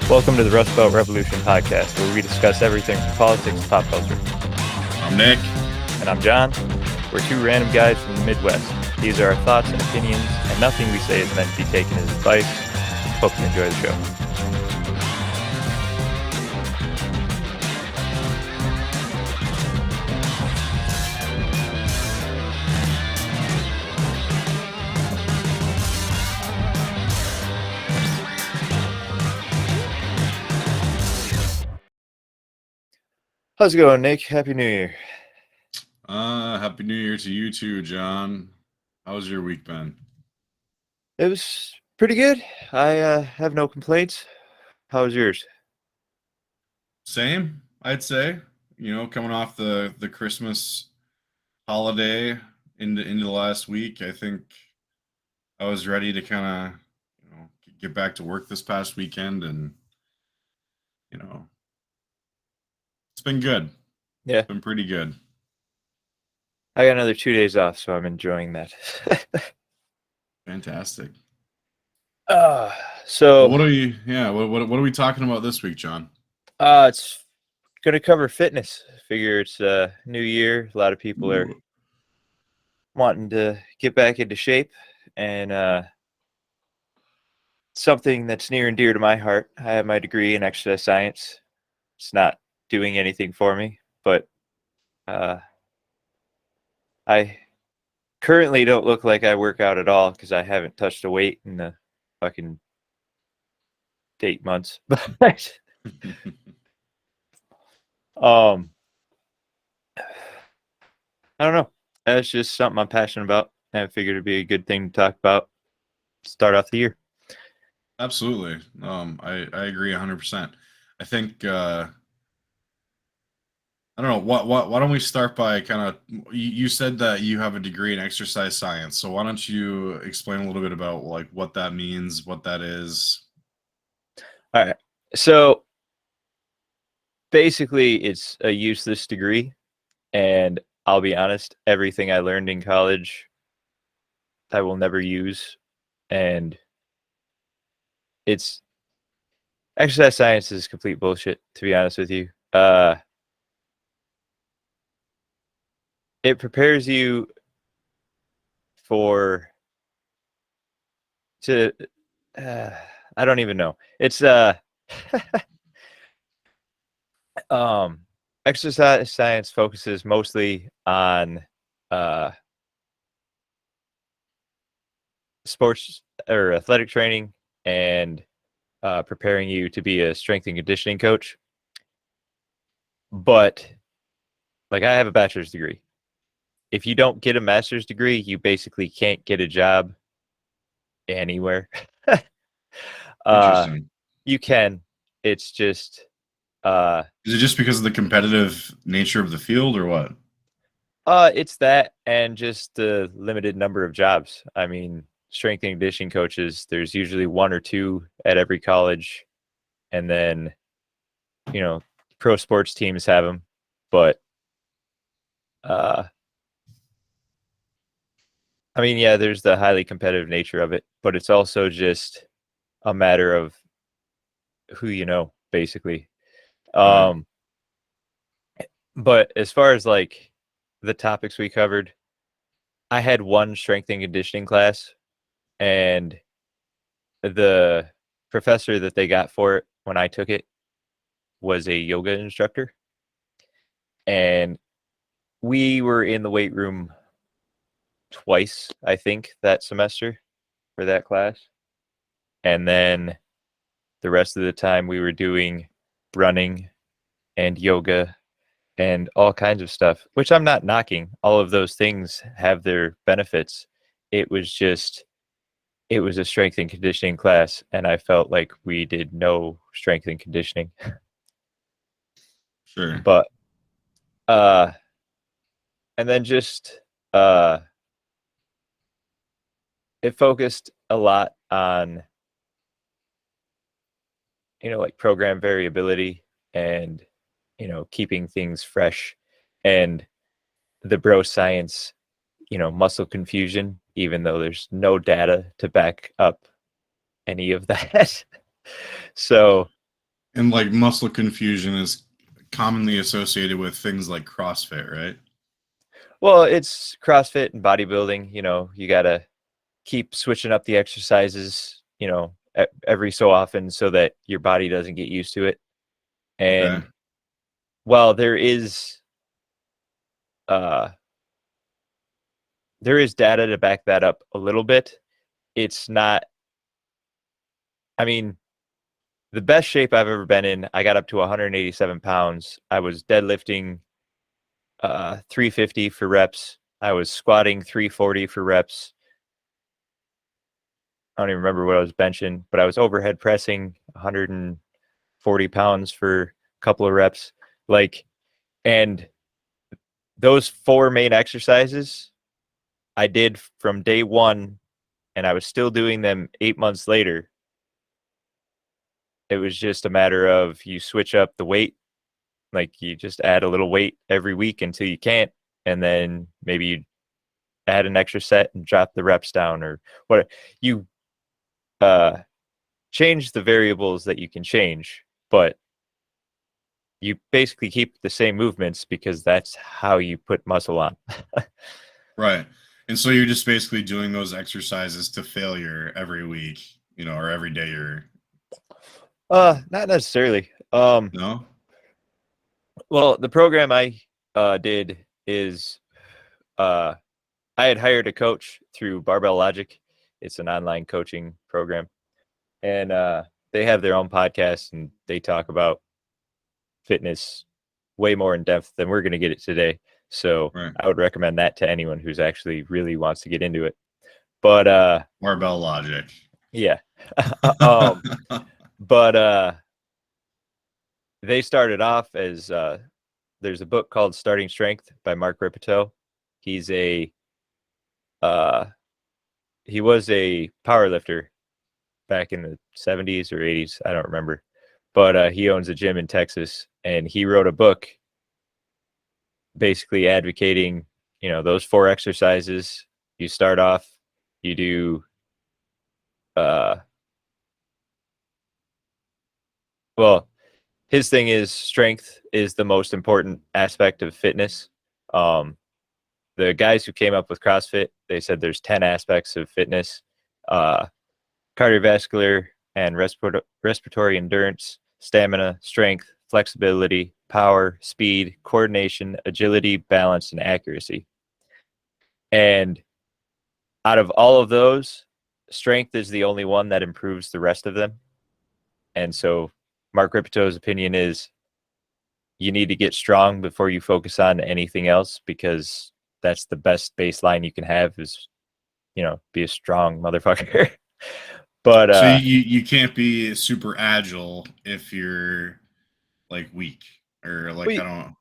Welcome to the Rust Belt Revolution podcast, where we discuss everything from politics to pop culture. I'm Nick. And I'm John. We're two random guys from the Midwest. These are our thoughts and opinions, and nothing we say is meant to be taken as advice. Hope you enjoy the show. How's it going, Nick? Happy New Year. Happy New Year to you too, John. How's your week been? It was pretty good. I have no complaints. How was yours? Same, I'd say. Coming off the Christmas holiday into the last week, I think I was ready to kind of, get back to work this past weekend, and it's been good. Yeah. It's been pretty good. I got another 2 days off, so I'm enjoying that. Fantastic. So what are we talking about this week, John? It's gonna cover fitness. Figure it's a new year. A lot of people are wanting to get back into shape, and something that's near and dear to my heart. I have my degree in exercise science. It's not doing anything for me, but I currently don't look like I work out at all because I haven't touched a weight in the fucking 8 months. But I don't know. That's just something I'm passionate about, and I figured it'd be a good thing to talk about. Start off the year. Absolutely. I agree 100%. I think I don't know. Why don't we start by kind of, you said that you have a degree in exercise science, so why don't you explain a little bit about like what that means, what that is? All right. So basically it's a useless degree, and I'll be honest, everything I learned in college I will never use, and it's exercise science is complete bullshit, to be honest with you. It prepares you I don't even know. It's exercise science focuses mostly on sports or athletic training and preparing you to be a strength and conditioning coach. But like, I have a bachelor's degree. If you don't get a master's degree, you basically can't get a job anywhere. Interesting. You can. It's just Is it just because of the competitive nature of the field, or what? It's that, and just the limited number of jobs. I mean, strength and conditioning coaches, there's usually one or two at every college, and then pro sports teams have them, but I mean, yeah, there's the highly competitive nature of it, but it's also just a matter of who you know, basically. Right. But as far as like the topics we covered, I had one strength and conditioning class, and the professor that they got for it when I took it was a yoga instructor, and we were in the weight room twice, I think, that semester for that class. And then the rest of the time we were doing running and yoga and all kinds of stuff, which I'm not knocking. All of those things have their benefits. It was a strength and conditioning class, and I felt like we did no strength and conditioning. Sure. But and then just it focused a lot on like program variability and keeping things fresh, and the bro science, muscle confusion, even though there's no data to back up any of that. So And like muscle confusion is commonly associated with things like CrossFit, right? Well, it's CrossFit and bodybuilding. You got to keep switching up the exercises, every so often so that your body doesn't get used to it. Okay. And while uh, there is data to back that up a little bit, it's not, I mean, the best shape I've ever been in, I got up to 187 pounds. I was deadlifting 350 for reps. I was squatting 340 for reps. I don't even remember what I was benching, but I was overhead pressing 140 pounds for a couple of reps. And those four main exercises I did from day one, and I was still doing them 8 months later. It was just a matter of you switch up the weight, like you just add a little weight every week until you can't, and then maybe you add an extra set and drop the reps down, or what you change the variables that you can change, but you basically keep the same movements because that's how you put muscle on. Right. And so you're just basically doing those exercises to failure every week, or every day you're Not necessarily. no? Well, the program I did is I had hired a coach through Barbell Logic. It's an online coaching program, and they have their own podcast, and they talk about fitness way more in depth than we're going to get it today. So Right. I would recommend that to anyone who's actually really wants to get into it. But Barbell Logic. yeah. um, but they started off as there's a book called Starting Strength by Mark Ripito. He's a he was a power lifter back in the 70s or 80s. I don't remember. But he owns a gym in Texas, and he wrote a book basically advocating, those four exercises. You start off, you do, uh, well, his thing is strength is the most important aspect of fitness. Um, the guys who came up with CrossFit, they said there's 10 aspects of fitness, uh, cardiovascular and respiratory endurance, stamina, strength, flexibility, power, speed, coordination, agility, balance, and accuracy. And out of all of those, strength is the only one that improves the rest of them. And so Mark Ripito's opinion is you need to get strong before you focus on anything else, because that's the best baseline you can have is, be a strong motherfucker. But So you can't be super agile if you're like weak or like well, I don't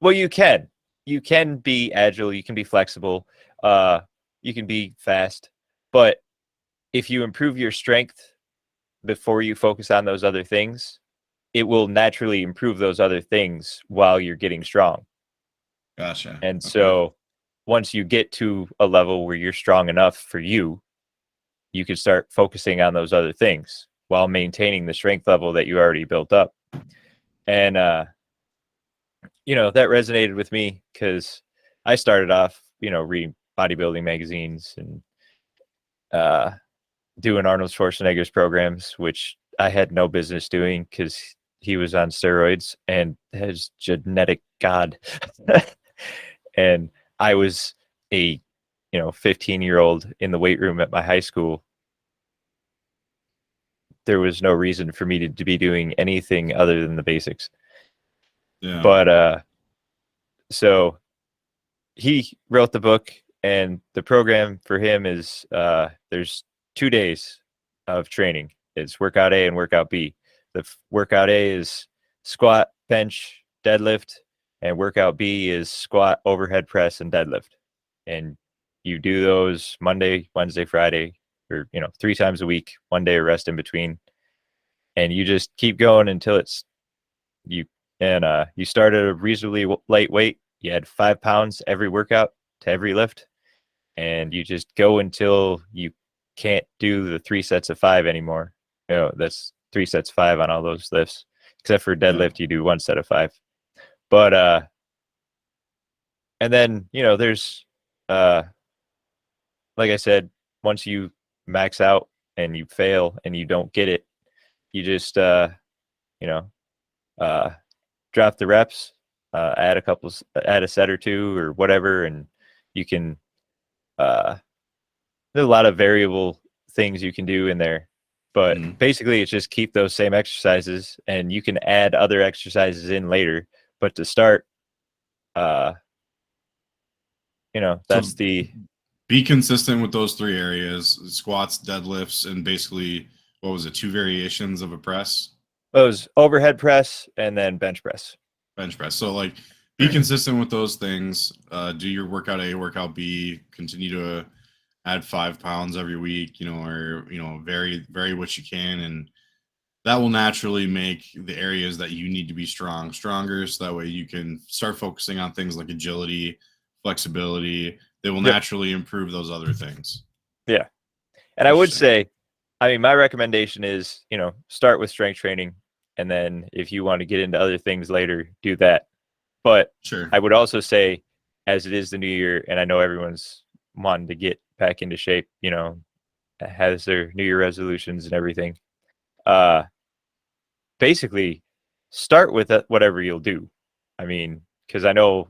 well, you can be agile, you can be flexible, you can be fast, but if you improve your strength before you focus on those other things, it will naturally improve those other things while you're getting strong. gotcha. And Okay. so once you get to a level where you're strong enough for you, you can start focusing on those other things while maintaining the strength level that you already built up. And that resonated with me because I started off, reading bodybuilding magazines and doing Arnold Schwarzenegger's programs, which I had no business doing because he was on steroids and his genetic god. And I was a 15-year-old in the weight room at my high school. There was no reason for me to be doing anything other than the basics. Yeah. But so he wrote the book, and the program for him is there's 2 days of training. It's workout A and workout B. The workout A is squat, bench, deadlift, and workout B is squat, overhead press, and deadlift. And you do those Monday, Wednesday, Friday, or 3 times a week, 1 day of rest in between. And you just keep going until you start at a reasonably light weight. You add 5 pounds every workout to every lift, and you just go until you can't do the 3 sets of 5 anymore. That's 3 sets of 5 on all those lifts. except for deadlift, you do 1 set of 5. But and then there's like I said, once you max out and you fail and you don't get it, you just you know drop the reps, add a set or two or whatever, and you can there's a lot of variable things you can do in there, but basically it's just keep those same exercises and you can add other exercises in later, but to start that's So the be consistent with those 3 areas: squats, deadlifts, and basically, what was it, 2 variations of a press? those overhead press and then bench press. Bench press. So like, be consistent with those things. Do your workout A, workout B. Continue to add 5 pounds every week, or vary what you can, and that will naturally make the areas that you need to be stronger. So that way you can start focusing on things like agility, flexibility. They will naturally improve those other things. Yeah. And I would say, my recommendation is, start with strength training. And then if you want to get into other things later, do that. But sure, I would also say, as it is the new year, and I know everyone's wanting to get back into shape, has their New Year resolutions and everything. Basically, start with whatever you'll do. Because I know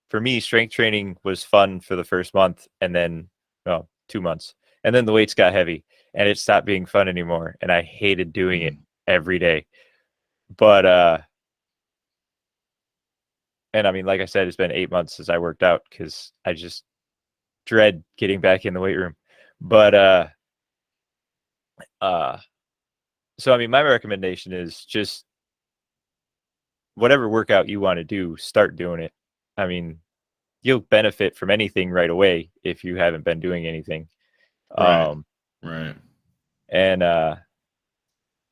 for me, strength training was fun for the first month, and then 2 months, and then the weights got heavy, and it stopped being fun anymore, and I hated doing it every day. But and like I said, it's been 8 months since I worked out because I just dread getting back in the weight room. But so my recommendation is just whatever workout you want to do, start doing it. You'll benefit from anything right away if you haven't been doing anything. Right. And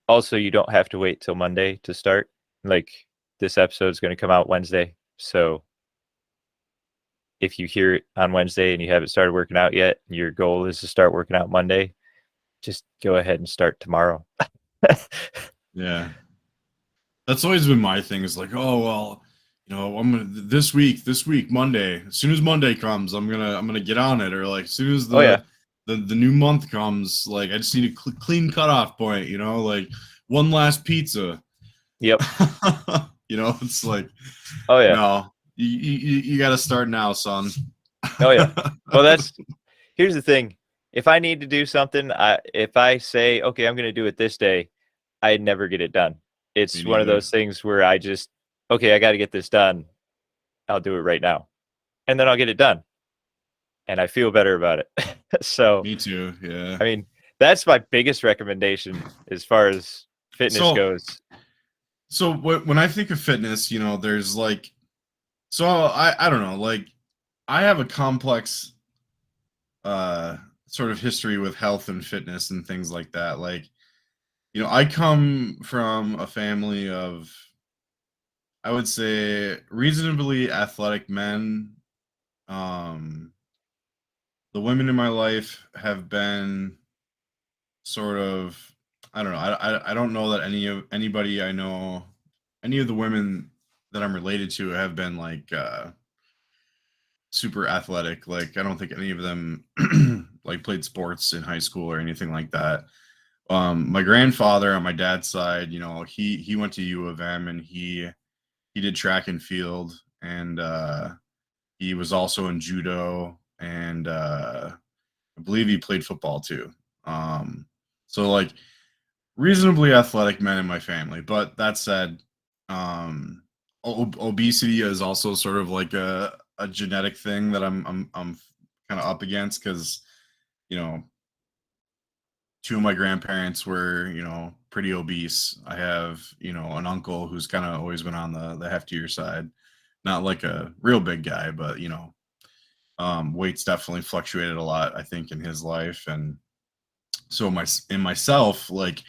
also, you don't have to wait till Monday to start. Like, this episode is going to come out Wednesday. So if you hear it on Wednesday and you haven't started working out yet, your goal is to start working out Monday, just go ahead and start tomorrow. Yeah. That's always been my thing, is like, oh, well, I'm gonna this week, Monday, as soon as Monday comes, I'm gonna get on it. Or like, as soon as the new month comes, like, I just need a clean cutoff point, like one last pizza. Yep. It's like, oh yeah, no, you got to start now, son. Oh yeah. Well, here's the thing. If I need to do something, if I say, okay, I'm going to do it this day, I never get it done. It's one of those things where I just, okay, I got to get this done. I'll do it right now. And then I'll get it done. And I feel better about it. So me too. Yeah. That's my biggest recommendation as far as fitness goes. So when I think of fitness, there's like, so I don't know, like, I have a complex sort of history with health and fitness and things like that. Like, I come from a family of, I would say, reasonably athletic men. The women in my life have been sort of, I don't know. I don't know that anybody I know, any of the women that I'm related to, have been like super athletic. Like, I don't think any of them like played sports in high school or anything like that. My grandfather on my dad's side, he went to U of M, and he did track and field, and he was also in judo, and I believe he played football too. So like, reasonably athletic men in my family. But that said, obesity is also sort of like a genetic thing that I'm kind of up against, because two of my grandparents were pretty obese. I have an uncle who's kind of always been on the heftier side, not like a real big guy, but weight's definitely fluctuated a lot, I think, in his life. And so myself, like,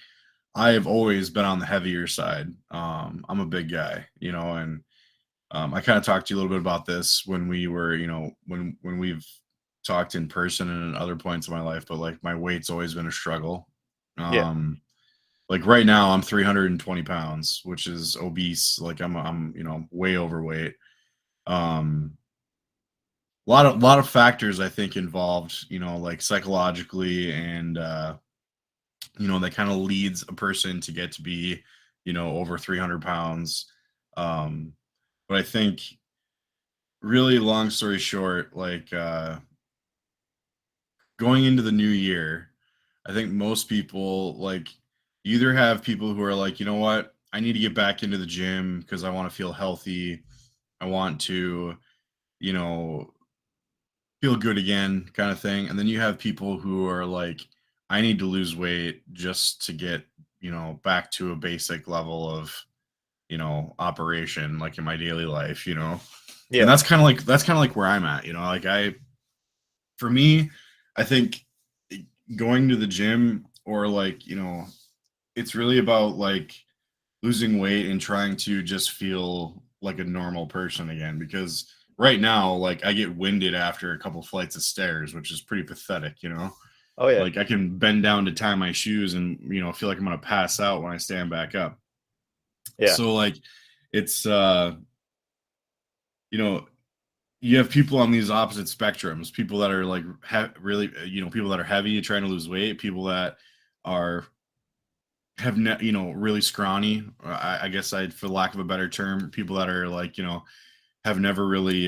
I have always been on the heavier side. I'm a big guy, and I kind of talked to you a little bit about this when we were, when we've talked in person and in other points of my life, but like, my weight's always been a struggle. Yeah. like right now I'm 320 pounds, which is obese. Like I'm way overweight. Um, a lot of factors I think involved, like psychologically and that kind of leads a person to get to be, over 300 pounds. Um, but I think really long story short, like going into the new year, I think most people like you either have people who are like, you know what, I need to get back into the gym because I want to feel healthy. I want to, you know, feel good again, kind of thing. And then you have people who are like, I need to lose weight just to get, back to a basic level of, operation like in my daily life. And Yeah. that's kind of like where I'm at, like for me, I think going to the gym or like, it's really about like losing weight and trying to just feel like a normal person again because right now like I get winded after a couple flights of stairs, which is pretty pathetic. Oh yeah. Like I can bend down to tie my shoes and feel like I'm going to pass out when I stand back up. Yeah. So like it's you know you have people on these opposite spectrums, people that are like really people that are heavy trying to lose weight, people that are really scrawny. I guess I, for lack of a better term, people that are like, have never really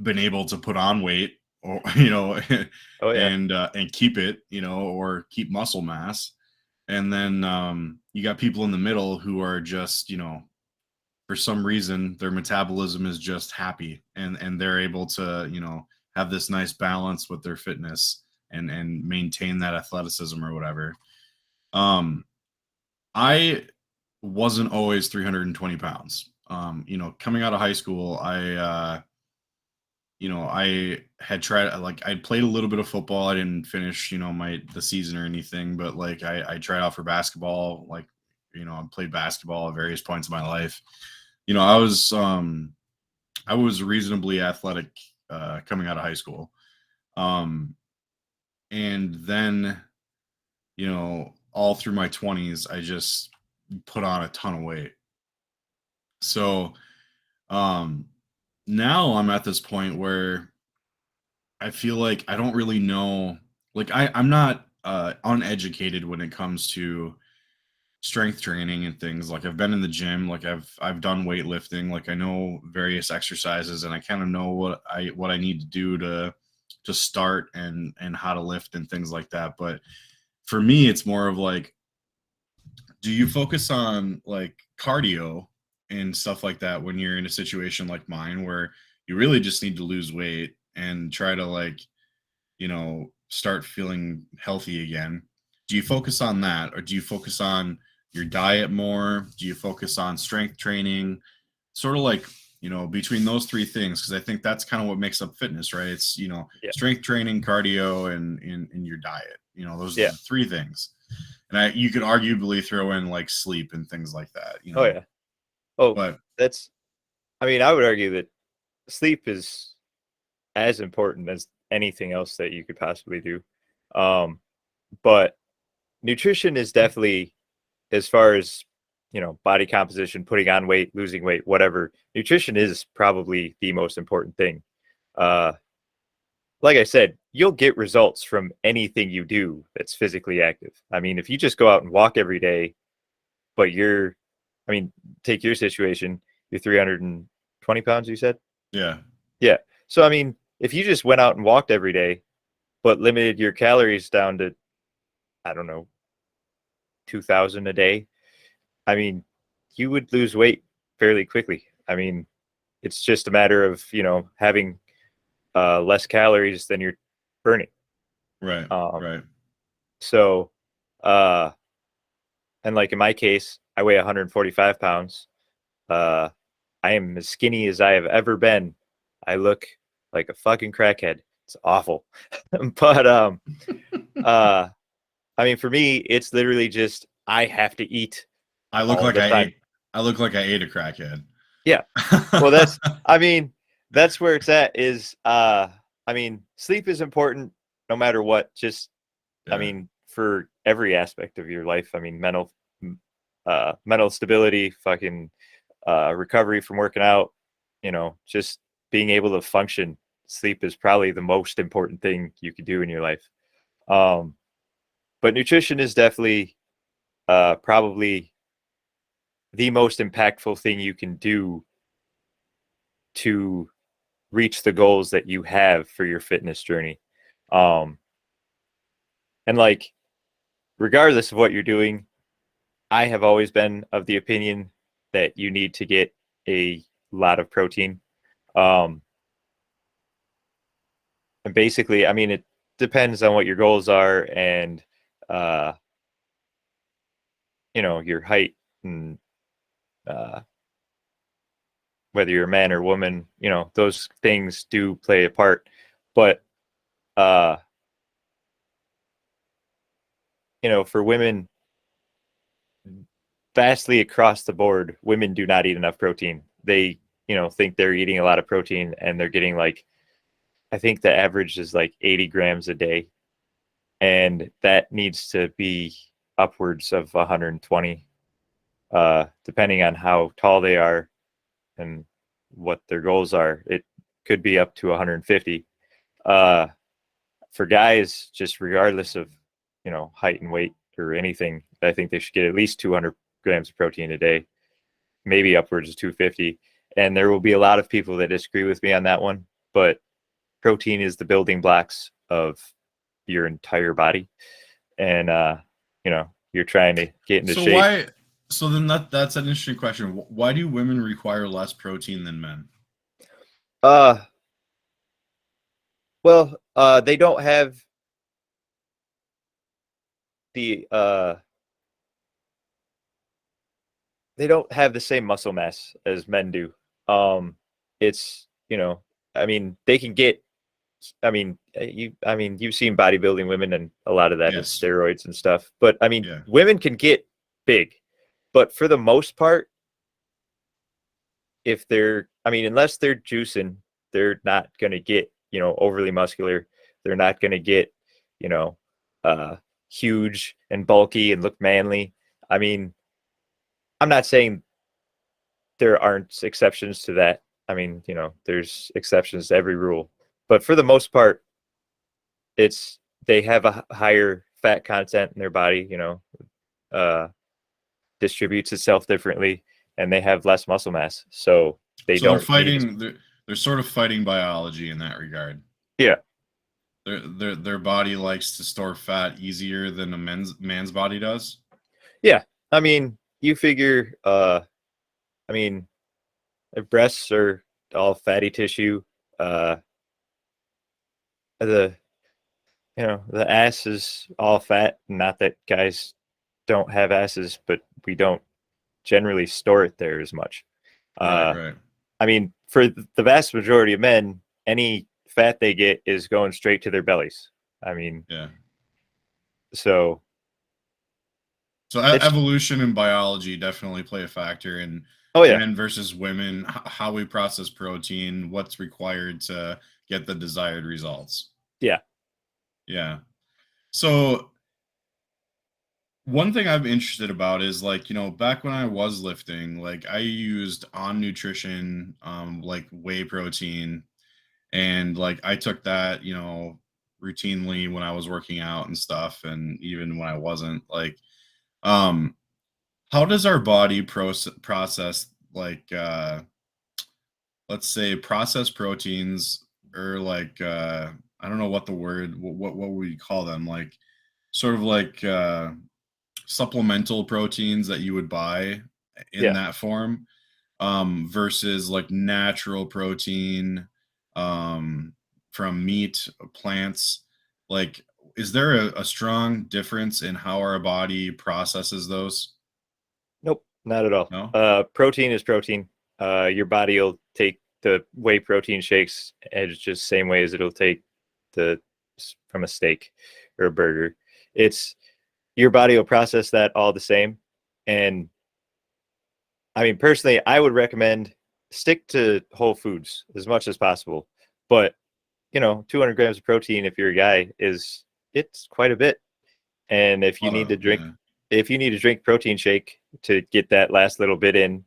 been able to put on weight or, Oh yeah. and keep it, or keep muscle mass. And then you got people in the middle who are just, for some reason, their metabolism is just happy and they're able to, have this nice balance with their fitness and maintain that athleticism or whatever. Um, I wasn't always 320 pounds. Coming out of high school, I had tried, like, I'd played a little bit of football. I didn't finish, the season or anything, but like, I tried out for basketball. Like, I played basketball at various points in my life. I was reasonably athletic, coming out of high school. Um, and then, all through my 20s, I just put on a ton of weight. So um now I'm at this point where I feel like I don't really know, like I'm not uneducated when it comes to strength training and things. Like I've been in the gym, like I've done weightlifting, like I know various exercises and I kind of know what I need to do to start and how to lift and things like that. But for me it's more of like, do you focus on like cardio and stuff like that when you're in a situation like mine where you really just need to lose weight and try to like, start feeling healthy again? Do you focus on that or do you focus on your diet more? Do you focus on strength training? Sort of like, between those three things, because I think that's kind of what makes up fitness, right? It's, Yeah. strength training, cardio, and your diet. Those are Yeah. the three things. And you could arguably throw in like sleep and things like that. Oh yeah. Oh, But that's. I mean, I would argue that sleep is as important as anything else that you could possibly do. Um, but nutrition is definitely, as far as body composition, putting on weight, losing weight, whatever. Nutrition is probably the most important thing. Uh, like I said, you'll get results from anything you do that's physically active. I mean, if you just go out and walk every day, but I mean, take your situation, you're 320 pounds, you said? yeah, Yeah. So, I mean, if you just went out and walked every day, but limited your calories down to, I don't know, 2,000 a day, I mean, you would lose weight fairly quickly. I mean, it's just a matter of, having less calories than you're burning. right, Um, right. so, uh, and like in my case, I weigh 145 pounds. Uh, I am as skinny as I have ever been. I look like a fucking crackhead. It's awful. But uh I mean for me it's literally just I have to eat I look all like the I time. ate. I look like I ate a crackhead. Yeah. Well I mean that's where it's at is I mean sleep is important no matter what. Just I Yeah, mean for every aspect of your life. I mean, mental stability, fucking recovery from working out, just being able to function. Sleep is probably the most important thing you could do in your life. But nutrition is definitely probably the most impactful thing you can do to reach the goals that you have for your fitness journey. And like, regardless of what you're doing, I have always been of the opinion that you need to get a lot of protein. And basically, I mean, it depends on what your goals are and, your height and whether you're a man or woman, those things do play a part. But, for women, vastly across the board, women do not eat enough protein. They, think they're eating a lot of protein and they're getting like, I think the average is like 80 grams a day. And that needs to be upwards of 120, depending on how tall they are and what their goals are. It could be up to 150. For guys, just regardless of, height and weight or anything, I think they should get at least 200 grams of protein a day, maybe upwards of 250. And there will be a lot of people that disagree with me on that one, but protein is the building blocks of your entire body. And, you're trying to get into shape. So then that's an interesting question. Why do women require less protein than men? Well, they don't have the same muscle mass as men do. It's, I mean, they can get, you've seen bodybuilding women, and a lot of that is steroids and stuff. But I mean, women can get big, but for the most part, if they're, unless they're juicing, they're not going to get, overly muscular. They're not going to get, huge and bulky and look manly. I mean, I'm not saying there aren't exceptions to that. I mean, there's exceptions to every rule, but for the most part, they have a higher fat content in their body, distributes itself differently, and they have less muscle mass. So they're fighting. They're sort of fighting biology in that regard. Yeah. Their body likes to store fat easier than a man's body does. Yeah. I mean, you figure, breasts are all fatty tissue. The ass is all fat. Not that guys don't have asses, but we don't generally store it there as much. Right. I mean, for the vast majority of men, any fat they get is going straight to their bellies. I mean, yeah. So evolution and biology definitely play a factor in men versus women, how we process protein, what's required to get the desired results. Yeah. So one thing I'm interested about is back when I was lifting, I used On Nutrition, like whey protein, and I took that, routinely when I was working out and stuff, and even when I wasn't. How does our body process let's say processed proteins, or I don't know what the word, what would we call them, sort of supplemental proteins that you would buy in that form, versus natural protein from meat, plants? Is there a strong difference in how our body processes those? Nope, not at all. No? Protein is protein. Your body will take the whey protein shakes as just same way as it'll take from a steak or a burger. It's your body will process that all the same. And I mean, personally, I would recommend stick to whole foods as much as possible. But 200 grams of protein, if you're a guy, it's quite a bit. And if you need to drink, if you need to drink protein shake to get that last little bit in,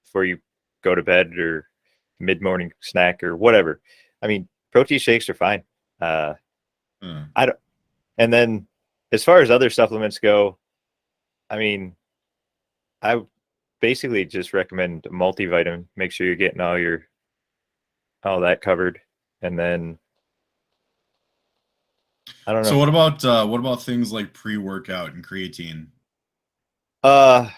before you go to bed or mid-morning snack or whatever, I mean, protein shakes are fine. I don't. And then as far as other supplements go, I mean, I basically just recommend a multivitamin. Make sure you're getting all that covered, and then I don't So know. what about things like pre-workout and creatine? Uh,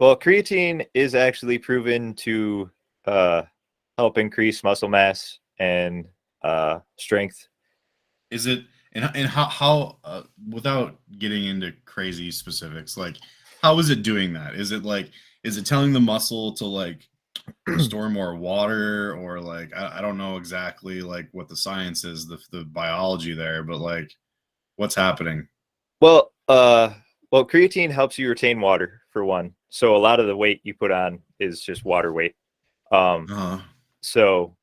well, creatine is actually proven to help increase muscle mass and strength. Is it and how without getting into crazy specifics, like how is it doing that? Is it telling the muscle to like store more water, or like I don't know exactly like what the science is, the biology there, but like what's happening? Well, creatine helps you retain water for one. So a lot of the weight you put on is just water weight. Um, Uh, so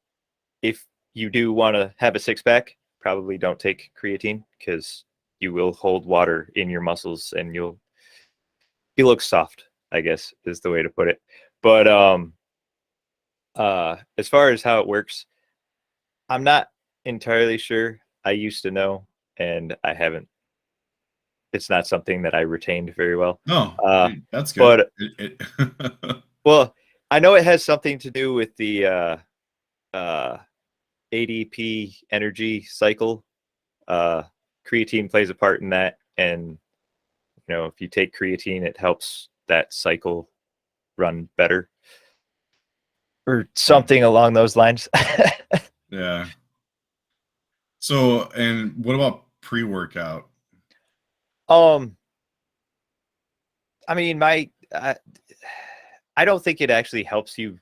if you do want to have a six pack, probably don't take creatine because you will hold water in your muscles and you look soft, I guess is the way to put it. But as far as how it works, I'm not entirely sure. I used to know, and I haven't. It's not something that I retained very well. no, Uh, that's good. but well, I know it has something to do with the uh, ADP energy cycle. Creatine plays a part in that, and if you take creatine, it helps that cycle run better, or something along those lines. Yeah. So, and what about pre-workout? um, I mean, I don't think it actually helps you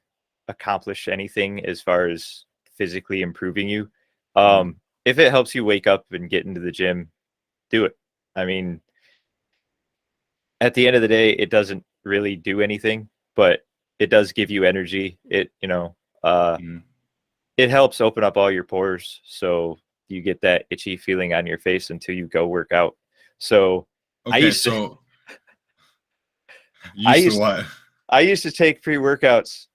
accomplish anything as far as physically improving you. If it helps you wake up and get into the gym, do it. I mean, at the end of the day, it doesn't really do anything, but it does give you energy. Mhm. It helps open up all your pores, so you get that itchy feeling on your face until you go work out. So I Okay, used to, so I used to used, what? I used to take pre-workouts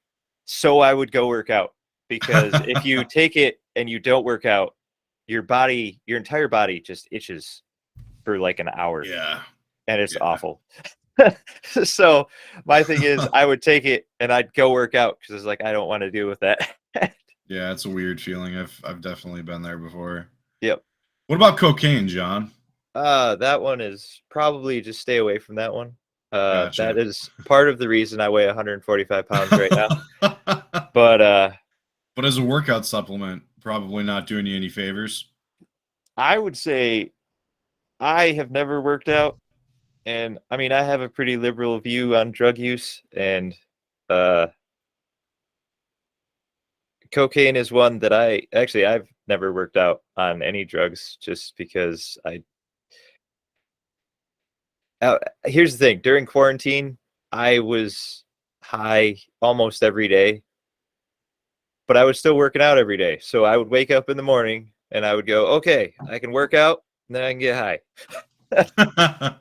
so I would go work out, because if you take it and you don't work out, your entire body just itches for like an hour, Yeah. and it's Yeah. awful. So my thing is, I would take it and I'd go work out because it's like I don't want to deal with that. Yeah, it's a weird feeling. I've definitely been there before. Yep. What about cocaine, John? That one is probably just stay away from that one. That Gotcha. is part of the reason I weigh 145 pounds right now. But But as a workout supplement, probably not doing you any favors. I would say I have never worked out, and I mean I have a pretty liberal view on drug use, and uh, cocaine is one that I've never worked out on any drugs just because here's the thing. During quarantine, I was high almost every day, but I was still working out every day. So I would wake up in the morning and I would go, okay, I can work out and then I can get high. In that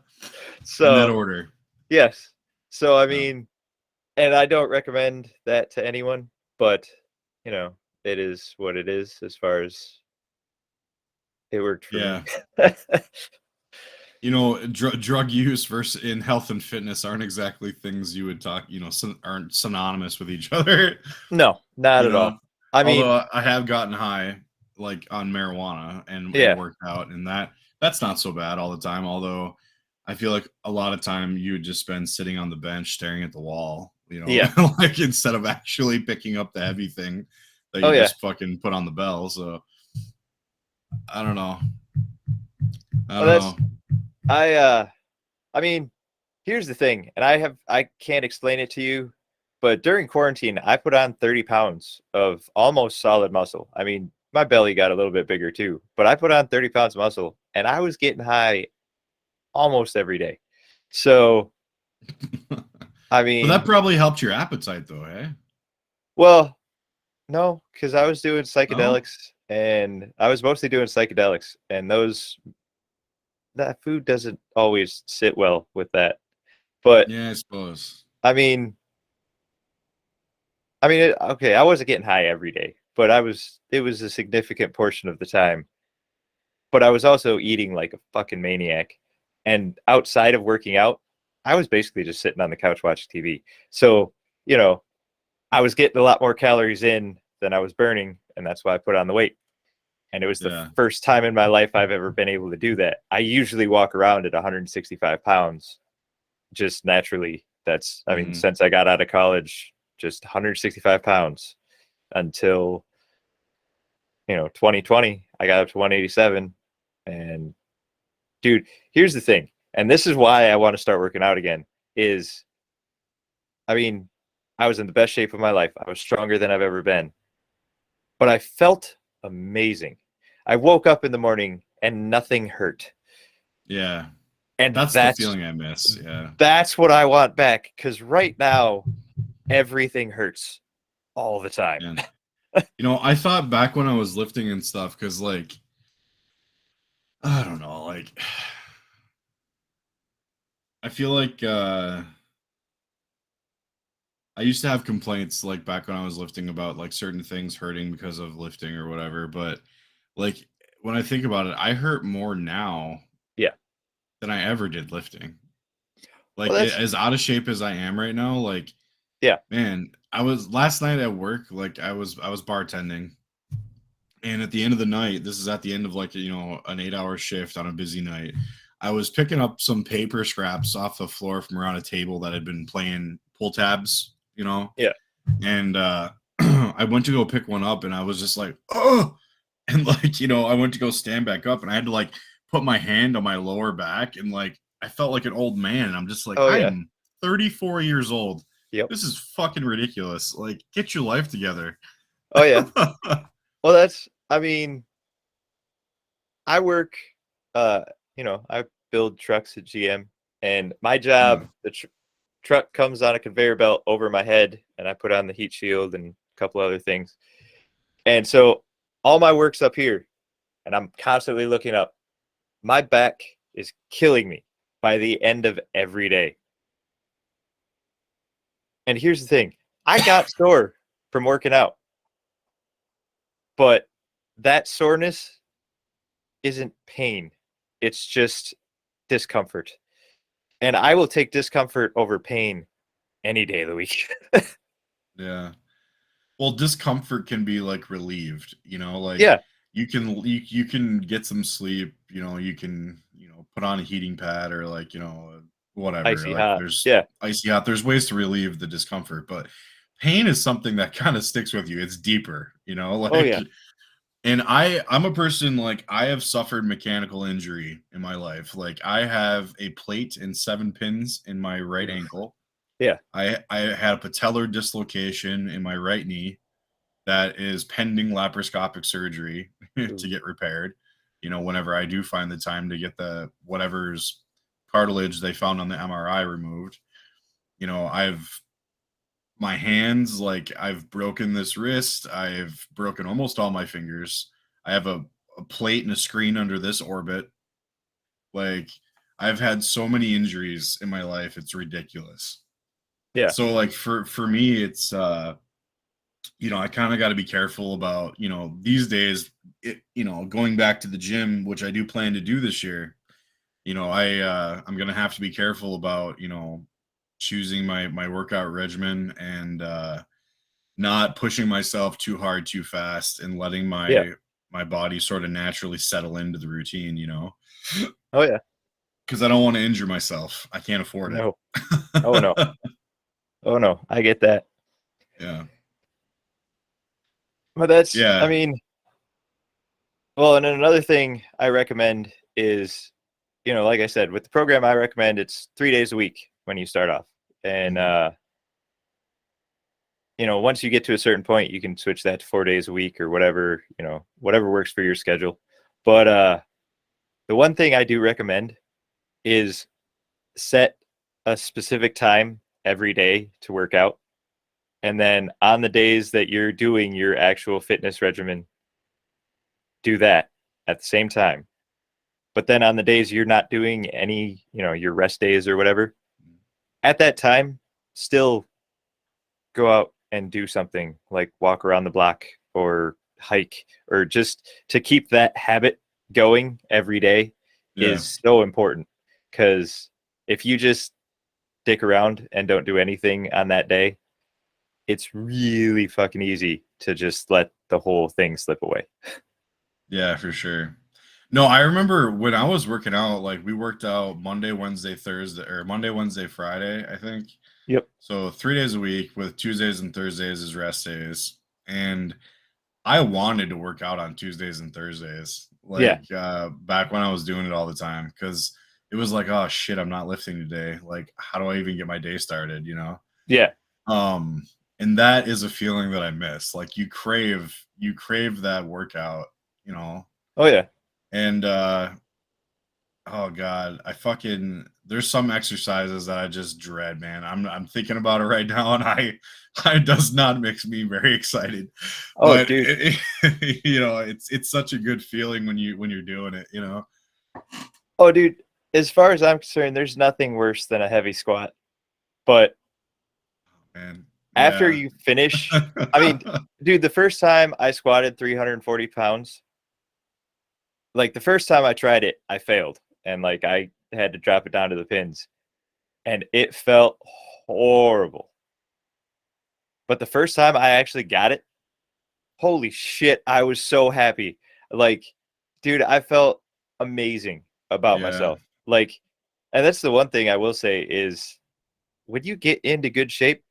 So, order. yes. So, I Yeah. mean, and I don't recommend that to anyone, but, you know, it is what it is as far as it worked for me. Yeah. Drug use versus in health and fitness aren't exactly things you would talk, aren't synonymous with each other. No, not You at know, all. I mean, although I have gotten high like on marijuana and yeah, worked out, and that's not so bad all the time. Although I feel like a lot of time you would just spend sitting on the bench staring at the wall, yeah. like instead of actually picking up the heavy thing that Oh, you yeah. just fucking put on the bell. So I don't know. I Well, don't know. I, I mean, here's the thing, and I can't explain it to you, but during quarantine, I put on 30 pounds of almost solid muscle. I mean, my belly got a little bit bigger too, but I put on 30 pounds of muscle and I was getting high almost every day. So, I But that mean, probably helped your appetite, though, eh? well, no, because I was doing No. psychedelics, and I was mostly doing psychedelics, and those that food doesn't always sit well with that. But Yeah, I suppose. I mean, okay, I wasn't getting high every day, but it was a significant portion of the time. But I was also eating like a fucking maniac. And outside of working out, I was basically just sitting on the couch watching TV. So, you know, I was getting a lot more calories in than I was burning, and that's why I put on the weight. And it was the Yeah. first time in my life I've ever been able to do that. I usually walk around at 165 pounds just naturally. That's, I mean, Hmm. since I got out of college, just 165 pounds until, 2020, I got up to 187. And dude, here's the thing. And this is why I want to start working out again is, I mean, I was in the best shape of my life. I was stronger than I've ever been, but I felt amazing. I woke up in the morning and nothing hurt. Yeah. And That's the feeling I miss. Yeah. that's what I want back. Cause right now everything hurts all the time. And I thought back when I was lifting and stuff, because like I don't know, like I feel like I used to have complaints like back when I was lifting about like certain things hurting because of lifting or whatever, but like when I think about it, I hurt more now Yeah. than I ever did lifting. Well, Like as out of shape as I am right now, like yeah. man, I was last night at work, like I was bartending. And at the end of the night, this is at the end of like, an 8-hour shift on a busy night. I was picking up some paper scraps off the floor from around a table that had been playing pull tabs, Yeah. and I went to go pick one up and I was just like, oh, and like, I went to go stand back up and I had to like put my hand on my lower back and like I felt like an old man. And I'm just like, Oh yeah. I'm 34 years old. Yep. This is fucking ridiculous. Like, get your life together. Oh yeah. Well, that's, I mean, I work, I build trucks at GM, and my job, Mm, the truck comes on a conveyor belt over my head, and I put on the heat shield and a couple other things. And so all my work's up here, and I'm constantly looking up. My back is killing me by the end of every day. And here's the thing, I got sore from working out, but that soreness isn't pain. It's just discomfort. And I will take discomfort over pain any day of the week. yeah. Well, discomfort can be like relieved, like Yeah. you can get some sleep, you can, put on a heating pad or like, whatever. Icy Like hot. there's Yeah. icy hot. There's ways to relieve the discomfort, but pain is something that kind of sticks with you. It's deeper, Oh, like yeah. and I'm a person like I have suffered mechanical injury in my life. Like I have a plate and 7 pins in my right Oof. ankle. Yeah. I had a patellar dislocation in my right knee that is pending laparoscopic surgery to Ooh. get repaired. Whenever I do find the time to get the whatever's cartilage they found on the MRI removed, I've my hands, like I've broken this wrist, I've broken almost all my fingers. I have a plate and a screen under this orbit. Like I've had so many injuries in my life, it's ridiculous. Yeah. So like for me, it's I kind of got to be careful about, these days, going back to the gym, which I do plan to do this year. I'm going to have to be careful about, choosing my workout regimen and not pushing myself too hard too fast and letting Yeah. my body sort of naturally settle into the routine, Oh, yeah. because I don't want to injure myself. I can't afford No. Oh, no. it. Oh, no. I get that. Yeah. But that's, I Yeah. mean, well, and then another thing I recommend is, like I said, with the program I recommend, it's 3 days a week when you start off. And, Mhm. once you get to a certain point, you can switch that to 4 days a week or whatever, whatever works for your schedule. But the one thing I do recommend is set a specific time every day to work out. And then on the days that you're doing your actual fitness regimen, do that at the same time. But then on the days you're not doing any, your rest days or whatever, at that time, still go out and do something like walk around the block or hike, or just to keep that habit going every day Yeah. is so important. Because if you just stick around and don't do anything on that day, it's really fucking easy to just let the whole thing slip away. Yeah, for sure. No, I remember when I was working out, like we worked out Monday, Wednesday, Thursday, or Monday, Wednesday, Friday, I think. Yep. So 3 days a week with Tuesdays and Thursdays as rest days. And I wanted to work out on Tuesdays and Thursdays, Yeah. like back when I was doing it all the time, because it was like, oh shit, I'm not lifting today. Like, how do I even get my day started? Yeah. Um, and that is a feeling that I miss. Like you crave that workout, you know. Oh yeah. And oh god, there's some exercises that I just dread, man. I'm thinking about it right now, and it does not make me very excited. Oh But dude. it's such a good feeling when you're doing it. Oh dude. As far as I'm concerned, there's nothing worse than a heavy squat. But And after yeah. you finish, I mean, dude, the first time I squatted 340 pounds, like the first time I tried it, I failed. And like I had to drop it down to the pins. And it felt horrible. But the first time I actually got it, holy shit, I was so happy. Like, dude, I felt amazing about Yeah. myself. Like, and that's the one thing I will say is when you get into good shape,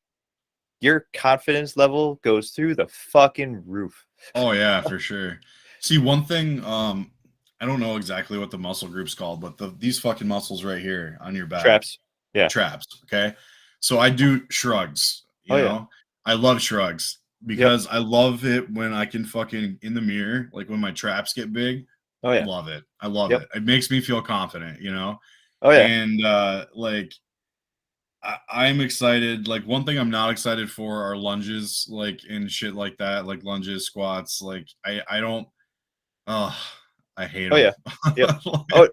your confidence level goes through the fucking roof. Oh yeah, for sure. See, one thing, I don't know exactly what the muscle group's called, but these fucking muscles right here on your back, Traps. Yeah. traps. Okay. So I do shrugs, Oh yeah. I love shrugs Yep. because I love it when I can fucking in the mirror, like when my traps get big, Oh yeah. love it. I love Yep. it. It makes me feel confident. Oh yeah. And like I'm excited. Like one thing I'm not excited for are lunges, like and shit like that, like lunges, squats. Like I don't. Oh, I hate Oh them. yeah. Yep. Oh,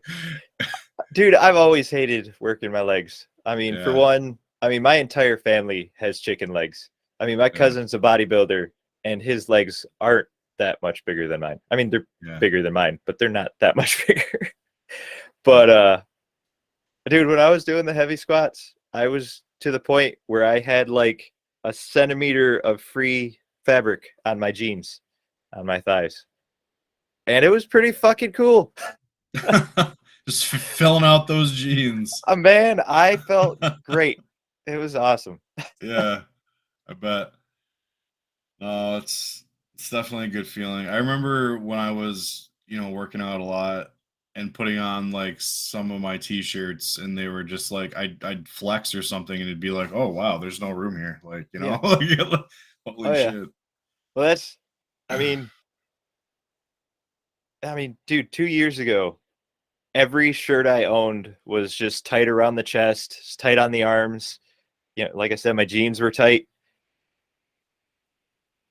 dude, I've always hated working my legs. I mean, for Yeah, one, I mean, my entire family has chicken legs. I mean, my yeah, cousin's a bodybuilder, and his legs aren't that much bigger than mine. I mean, they're yeah, bigger than mine, but they're not that much bigger. yeah. But dude, when I was doing the heavy squats, I was to the point where I had like a centimeter of free fabric on my jeans, on my thighs, and it was pretty fucking cool. Just filling out those jeans. Man, I felt great. It was awesome. Yeah, I bet. No, it's definitely a good feeling. I remember when I was, working out a lot and putting on like some of my t-shirts and they were just like I'd flex or something and it'd be like, "Oh wow, there's no room here." Like, Yeah. like, Oh holy yeah. shit. Well, I mean, dude, 2 years ago, every shirt I owned was just tight around the chest, tight on the arms. Like I said, my jeans were tight,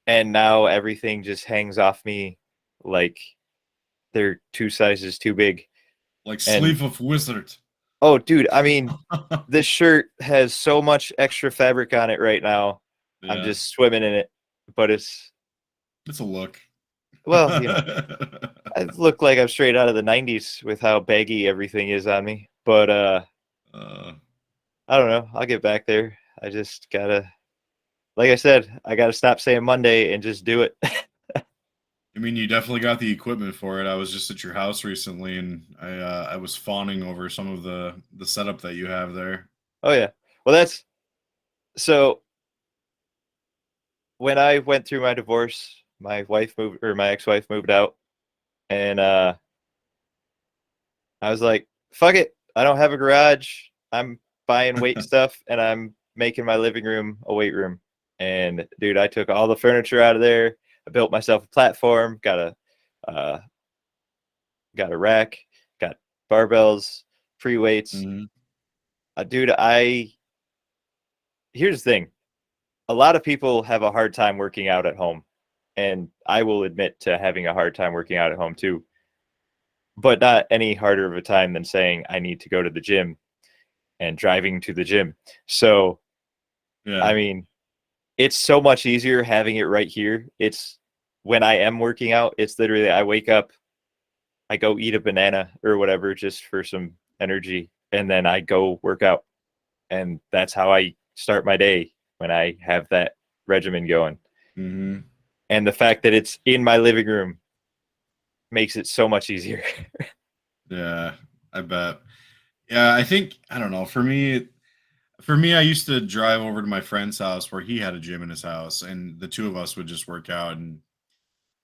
and now everything just hangs off me like they're two sizes too big. Like And sleeve of wizard. oh, dude, I mean, this shirt has so much extra fabric on it right now. I'm Yeah, just swimming in it, but it's a look. well, I look like I'm straight out of the 90s with how baggy everything is on me. But uh, I don't know. I'll get back there. I just gotta, like I said, I gotta stop saying Monday and just do it. I mean, you definitely got the equipment for it. I was just at your house recently, and I was fawning over some of the setup that you have there. Oh yeah. Well, that's so. When I went through my divorce, my ex-wife moved out, and I was like, "Fuck it, I don't have a garage. I'm buying weight stuff, and I'm making my living room a weight room." And dude, I took all the furniture out of there. I built myself a platform. Uh, got a rack. Got barbells, free weights. Mhm. Dude, here's the thing. A lot of people have a hard time working out at home, and I will admit to having a hard time working out at home too. but not any harder of a time than saying I need to go to the gym and driving to the gym. So, I Yeah. mean, it's so much easier having it right here. It's when I am working out, it's literally I wake up, I go eat a banana or whatever just for some energy, and then I go work out. And that's how I start my day when I have that regimen going. Hmm. And the fact that it's in my living room makes it so much easier. Yeah, I bet. Yeah, I think I don't know. For me, I used to drive over to my friend's house where he had a gym in his house, and the two of us would just work out. And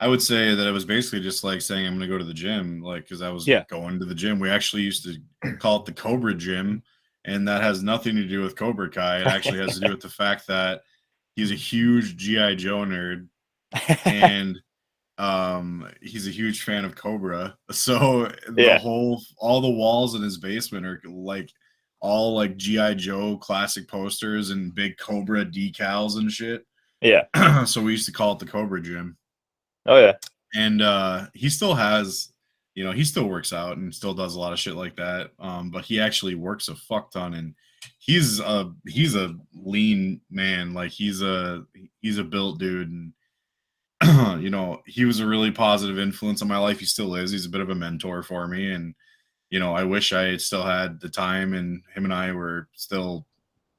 I would say that it was basically just like saying I'm going to go to the gym, like because I was Yeah. going to the gym. We actually used to call it the Cobra Gym, and that has nothing to do with Cobra Kai. It actually has to do with the fact that he's a huge GI Joe nerd, and he's a huge fan of Cobra. So Yeah. all the walls in his basement are like all like GI Joe classic posters and big Cobra decals and shit. Yeah. So we used to call it the Cobra Gym. Oh, yeah. And he still has, he still works out and still does a lot of shit like that. But he actually works a fuck ton, and he's a lean man. Like he's a built dude, and he was a really positive influence on my life. He still is. He's a bit of a mentor for me. And, I wish I still had the time and him and I were still,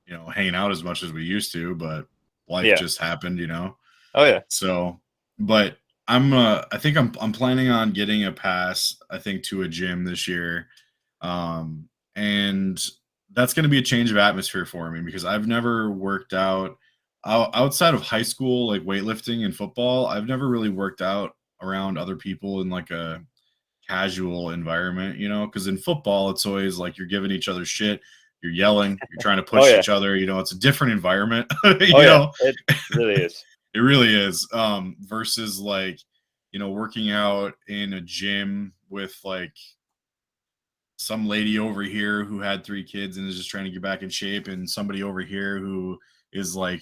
hanging out as much as we used to, but life Yeah. just happened. Oh, yeah. So, but I think I'm planning on getting a pass, I think, to a gym this year. And that's going to be a change of atmosphere for me because I've never worked out outside of high school, like weightlifting and football. I've never really worked out around other people in like a casual environment, because in football, it's always like you're giving each other shit, you're yelling, you're trying to Oh, push yeah. each other, it's a different environment, Oh, yeah. It really is. it really is. Versus like, working out in a gym with like some lady over here who had 3 kids and is just trying to get back in shape, and somebody over here who is like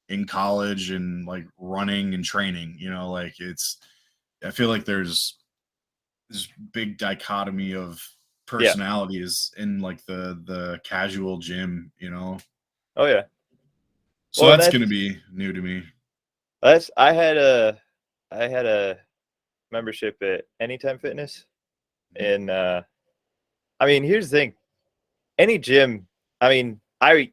in college and like running and training, like I feel like there's this big dichotomy of Yeah. personalities in like the casual gym. Oh, yeah. So Well, that's going to be new to me. I had a membership at Anytime Fitness, and I mean, here's the thing: any gym. I mean, I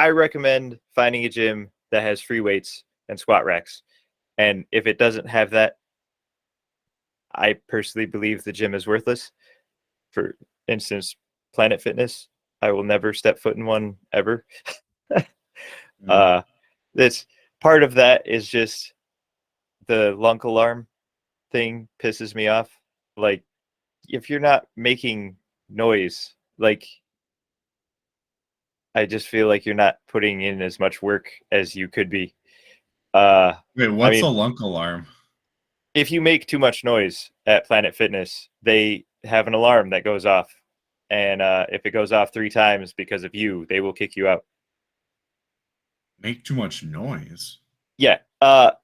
recommend finding a gym that has free weights and squat racks. And if it doesn't have that, I personally believe the gym is worthless. For instance, Planet Fitness, I will never step foot in one ever. Mm. This part of that is just the lunk alarm thing pisses me off. Like, if you're not making noise, like, I just feel like you're not putting in as much work as you could be. Wait, I what's a mean, lunk alarm? if you make too much noise at Planet Fitness, they have an alarm that goes off. And if it goes off 3 times because of you, they will kick you out. Make too much noise. Yeah.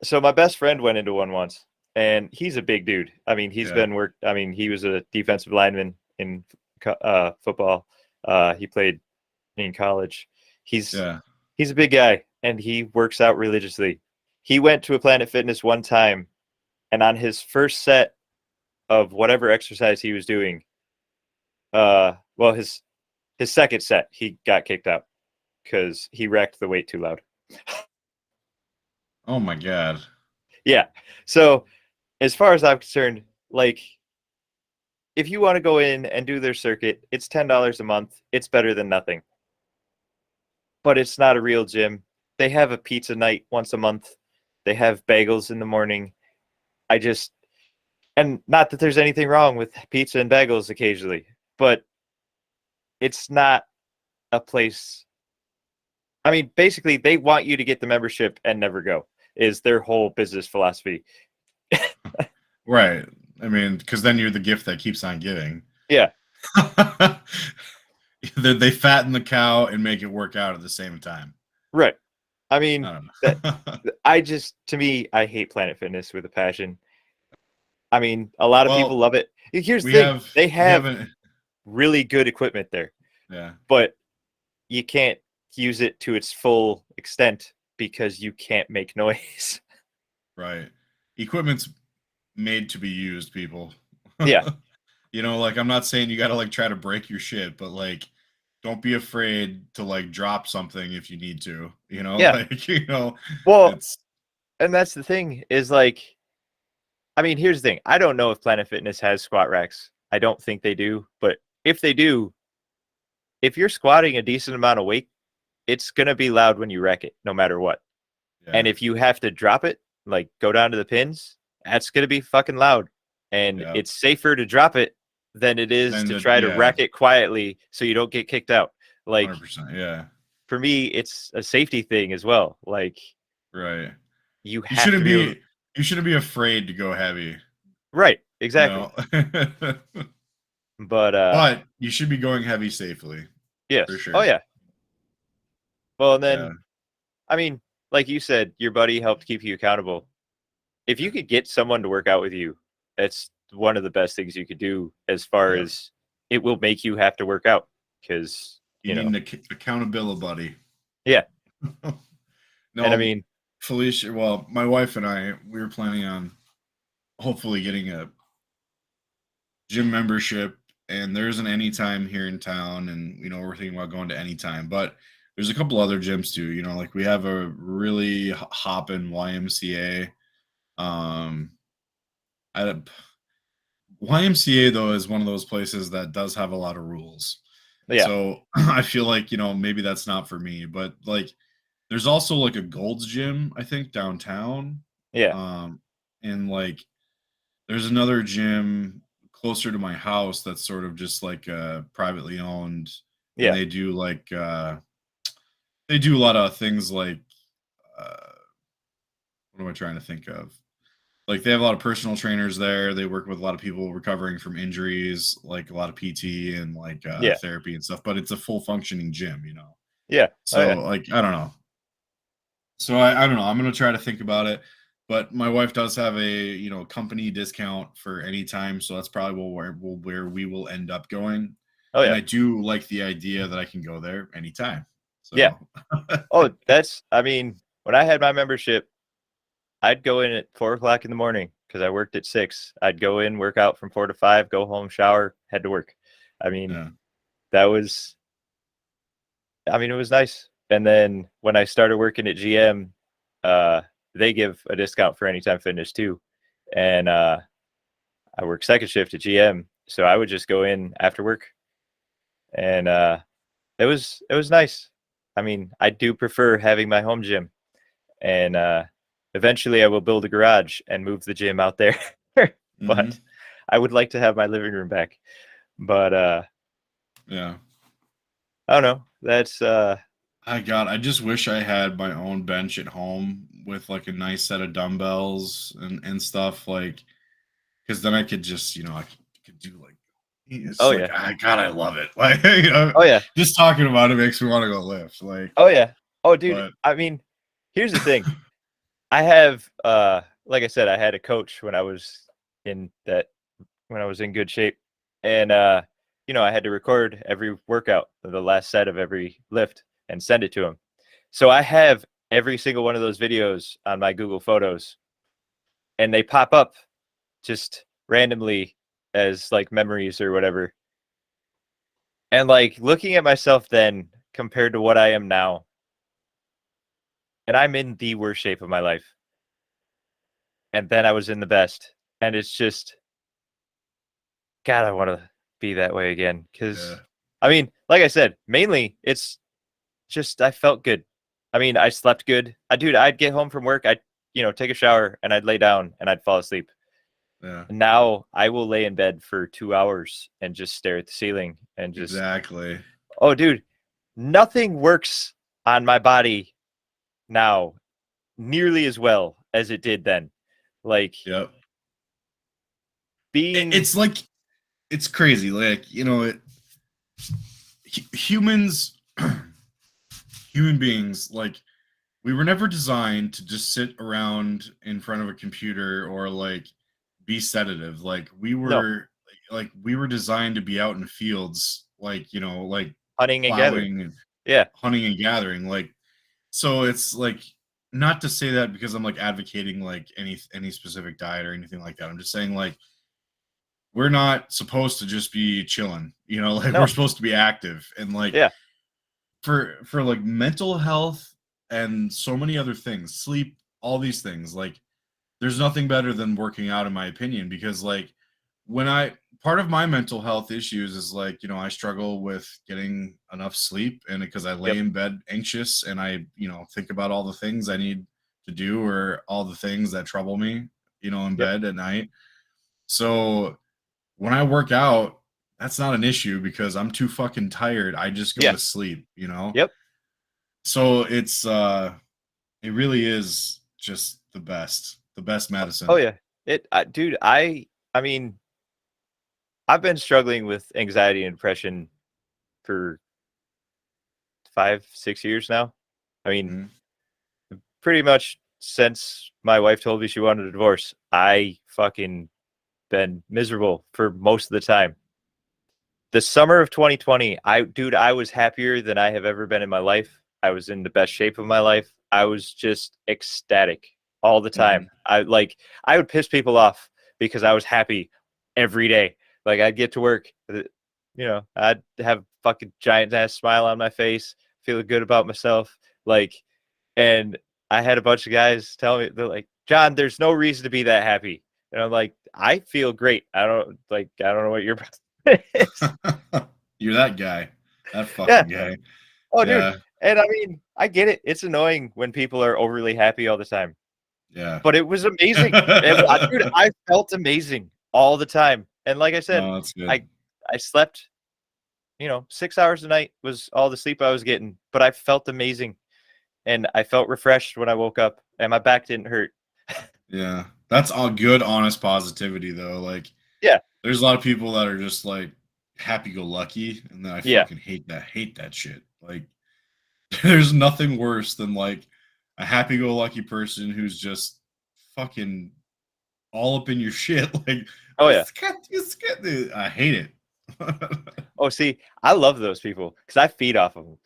So my best friend went into one once, and he's a big dude. I mean, Yeah. I mean, he was a defensive lineman in football. He played in college. He's Yeah. he's a big guy, and he works out religiously. He went to a Planet Fitness one time, and on his first set of whatever exercise he was doing, well, his second set, he got kicked out because he racked the weight too loud. Oh my god. Yeah. So as far as I'm concerned, like, if you want to go in and do their circuit, it's $10 a month. It's better than nothing. But it's not a real gym. They have a pizza night once a month. They have bagels in the morning. I just, and not that there's anything wrong with pizza and bagels occasionally, but it's not a place. I mean, basically, they want you to get the membership and never go, is their whole business philosophy. Right. I mean, because then you're the gift that keeps on giving. Yeah, They fatten the cow and make it work out at the same time. right. I I mean, don't that know. to me, I hate Planet Fitness with a passion. I mean, a lot of people Well, love it. Here's the we thing. have They we have haven't. really good equipment there, Yeah, but you can't use it to its full extent because you can't make noise. right. Equipment's made to be used, people. Yeah. You know, like I'm not saying you got to like try to break your shit, but like don't be afraid to like drop something if you need to. You know, Yeah. like you know, Well, it's and that's the thing is like, I mean, here's the thing. I don't know if Planet Fitness has squat racks. I don't think they do, but if they do, if you're squatting a decent amount of weight, it's going to be loud when you rack it, no matter what. And yeah, if you have to drop it, like go down to the pins, that's going to be fucking loud. And yeah. it's safer to drop it than it is Then to the try to yeah, rack it quietly so you don't get kicked out. Like 100%. Yeah, for me, it's a safety thing as well. Like right. you You have to shouldn't be able to, be you shouldn't be afraid to go heavy, right, you exactly. know. But But you should be going heavy safely, for yes. Oh sure. yeah. Well, and Yeah. then I mean, like you said, your buddy helped keep you accountable. If you could get someone to work out with you, that's one of the best things you could do as far Yeah. as it will make you have to work out because, You need an accountability buddy. yeah. And I No, mean, Felicia, well, my wife and I, we were planning on hopefully getting a gym membership, and there isn't any time here in town, and you know, we're thinking about going to Anytime, but there's a couple other gyms too, you know, like we have a really hopping YMCA. Um, I, YMCA though is one of those places that does have a lot of rules. yeah, So I feel like, you know, maybe that's not for me, but like there's also like a Gold's Gym, I think, downtown. yeah, Um, and like there's another gym closer to my house that's sort of just like privately owned, and yeah, they do a lot of things like uh what am I trying to think of? Like they have a lot of personal trainers there. They work with a lot of people recovering from injuries, like a lot of PT and like yeah, therapy and stuff, but it's a full functioning gym, you know. yeah. Oh, yeah. So like I don't know. So I don't know. I'm gonna try to think about it. But my wife does have a company discount for any time, so that's probably where we will end up going. Oh, And yeah. I do like the idea that I can go there anytime. Yeah. So Oh, I mean, when I had my membership, I'd go in at 4 o'clock in the morning because I worked at 6. I'd go in, work out from 4 to 5, go home, shower, head to work. I mean, yeah, that was, I mean, it was nice. And then when I started working at GM, they give a discount for Anytime Fitness too. And I work second shift at GM, so I would just go in after work, and it was nice. I mean, I do prefer having my home gym, and eventually I will build a garage and move the gym out there. hmm But I would like to have my living room back. But yeah. I don't know. That's I just wish I had my own bench at home with like a nice set of dumbbells and stuff, like because then I could just I could do like it's oh like yeah, God, I love it. Like you know, oh yeah, just talking about it makes me want to go lift. Like, oh yeah, oh dude. but I mean, here's the thing. I have like I said, I had a coach when I was in that when I was in good shape. And I had to record every workout, the last set of every lift and send it to him. So I have every single one of those videos on my Google Photos and they pop up just randomly as like memories or whatever. And like looking at myself then compared to what I am now, and I'm in the worst shape of my life. And then I was in the best. And it's just God, I want to be that way again. yeah, Because, I mean, like I said, mainly it's just I felt good. I mean, I slept good. I'd get home from work, I'd take a shower, and I'd lay down and I'd fall asleep. yeah, Now I will lay in bed for 2 hours and just stare at the ceiling and just, exactly. oh, dude, nothing works on my body now nearly as well as it did then. Like Yep. being, It's like it's crazy. Like humans, human beings, like we were never designed to just sit around in front of a computer or like be sedative. Like No, we were designed to be out in fields, like, you know, like hunting and gathering. plowing and Yeah, hunting and gathering. Like, so it's like, not to say that because I'm like advocating like any specific diet or anything like that. I'm just saying like we're not supposed to just be chilling, you know, like we're no, supposed to be active. And like yeah, for like mental health and so many other things, sleep, all these things, like there's nothing better than working out in my opinion, because like when I part of my mental health issues is like, you know, I struggle with getting enough sleep, and because I lay yep, in bed anxious and I, you know, think about all the things I need to do or all the things that trouble me, you know, in yep, bed at night. So when I work out, that's not an issue because I'm too fucking tired. I just go yeah, to sleep, you know? yep. So it really is just the best Oh medicine. yeah. Dude, I mean, I've been struggling with anxiety and depression for 5, 6 years now. I mean, Mhm. pretty much since my wife told me she wanted a divorce, I fucking been miserable for most of the time. The summer of 2020, I was happier than I have ever been in my life. I was in the best shape of my life. I was just ecstatic all the time. Mhm. I would piss people off because I was happy every day. Like I'd get to work, I'd have fucking giant ass smile on my face, feeling good about myself. Like, and I had a bunch of guys tell me, they're like, John, there's no reason to be that happy. And I'm like, I feel great. I don't know what your problem is. You're that guy. That Yeah. fucking guy. Oh, dude. Yeah. And I mean, I get it. It's annoying when people are overly happy all the time, Yeah. but it was amazing. Dude, I felt amazing all the time. And like I said, No, that's good. I I slept, 6 hours a night was all the sleep I was getting, but I felt amazing and I felt refreshed when I woke up and my back didn't hurt. Yeah. That's all good, honest positivity though. Like Yeah. there's a lot of people that are just like happy go lucky, and then I Yeah. fucking hate that shit. Like there's nothing worse than like a happy go lucky person who's just fucking all up in your shit. Like Oh yeah. I hate it. Oh, see, I love those people because I feed off of them.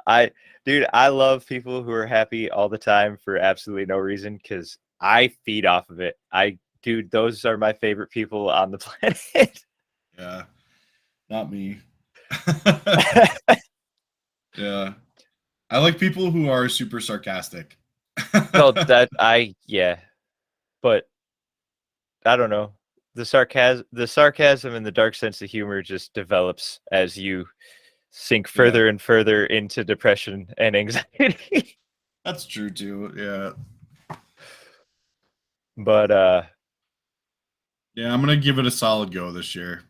I, dude, I love people who are happy all the time for absolutely no reason because I feed off of it. Dude, those are my favorite people on the planet. Yeah, not me. Yeah. I like people who are super sarcastic. No, yeah, but I don't know. The sarcasm and the dark sense of humor just develops as you sink Yeah, further and further into depression and anxiety. that's true too. Yeah. But Yeah, I'm gonna give it a solid go this year.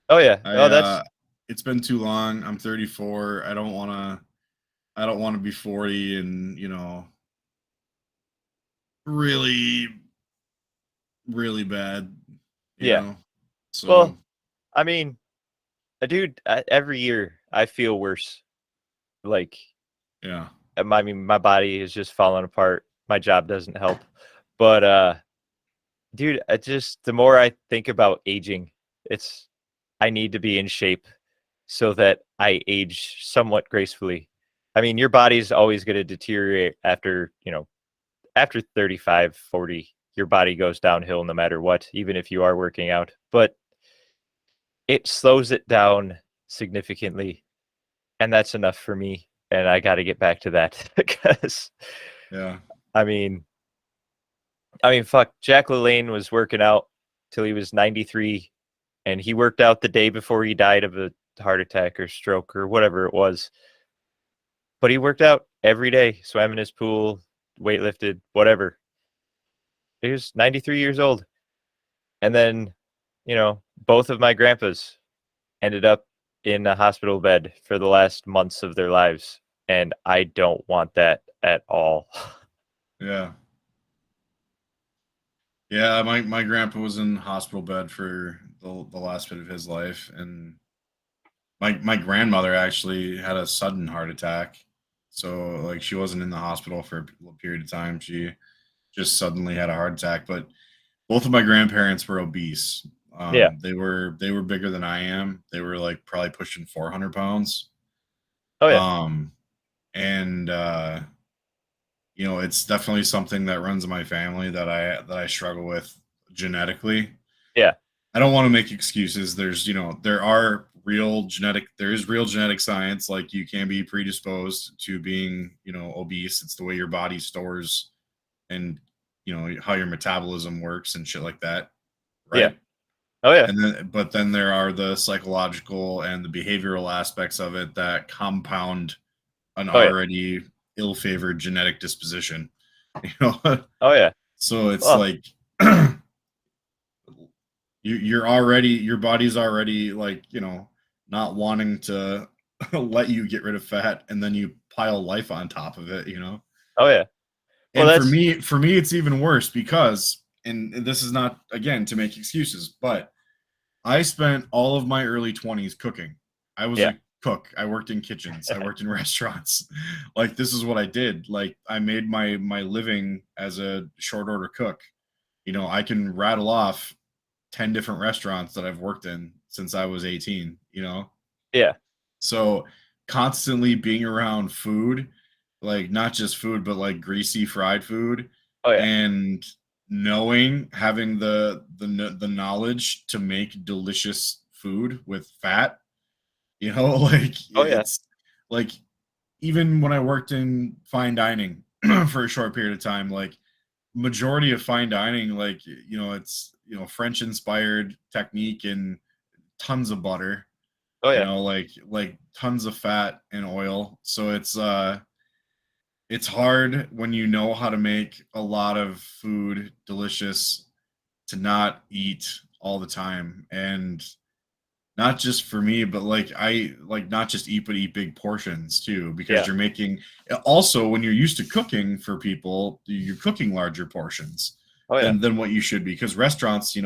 oh yeah, I oh that's it's been too long. I'm 34. I don't want to be 40 and, you know, really really bad, you yeah. know. So, Well, I mean, dude, every year I feel worse. Like, yeah. I mean, my body is just falling apart. My job doesn't help. But dude, the more I think about aging, it's I need to be in shape so that I age somewhat gracefully. I mean, your body's always going to deteriorate after 35, 40. Your body goes downhill no matter what, even if you are working out. But it slows it down significantly, and that's enough for me. And I got to get back to that because Yeah. I mean, fuck. Jack LaLanne was working out till he was 93, and he worked out the day before he died of a heart attack or stroke or whatever it was. But he worked out every day, swam in his pool, weightlifted, whatever. He was 93 years old. And then, both of my grandpas ended up in a hospital bed for the last months of their lives. And I don't want that at all. Yeah. Yeah, my grandpa was in hospital bed for the last bit of his life, and my grandmother actually had a sudden heart attack. So like she wasn't in the hospital for a period of time. She just suddenly had a heart attack. But both of my grandparents were obese. Yeah. They were bigger than I am. They were like probably pushing 400 pounds. Oh yeah. Um, and it's definitely something that runs in my family that I struggle with genetically. Yeah. I don't want to make excuses. There is real genetic science. Like you can be predisposed to being, obese. It's the way your body stores and, how your metabolism works and shit like that. Yeah. Right. Oh yeah. But then there are the psychological and the behavioral aspects of it that compound an Oh yeah. already ill-favored genetic disposition. You know, Oh yeah. so it's Well, like your body's already like not wanting to let you get rid of fat, and then you pile life on top of it. oh yeah. Well, And that's for me it's even worse because, and this is not again to make excuses, but I spent all of my early 20s cooking. I was yeah. a cook. I worked in kitchens. I worked in restaurants. Like this is what I did. Like I made my living as a short order cook. I can rattle off 10 different restaurants that I've worked in since I was 18. Yeah. So constantly being around food, like not just food, but like greasy fried food, Oh yeah. and having the knowledge to make delicious food with fat, like Oh yeah. it's like even when I worked in fine dining for a short period of time, like majority of fine dining, like it's French inspired technique and tons of butter, Oh yeah. like tons of fat and oil. So it's hard when you know how to make a lot of food delicious to not eat all the time. And not just for me, but like I like not just eat, but eat big portions too, because Yeah. you're making, also when you're used to cooking for people, you're cooking larger portions Oh yeah. than what you should be. Because restaurants,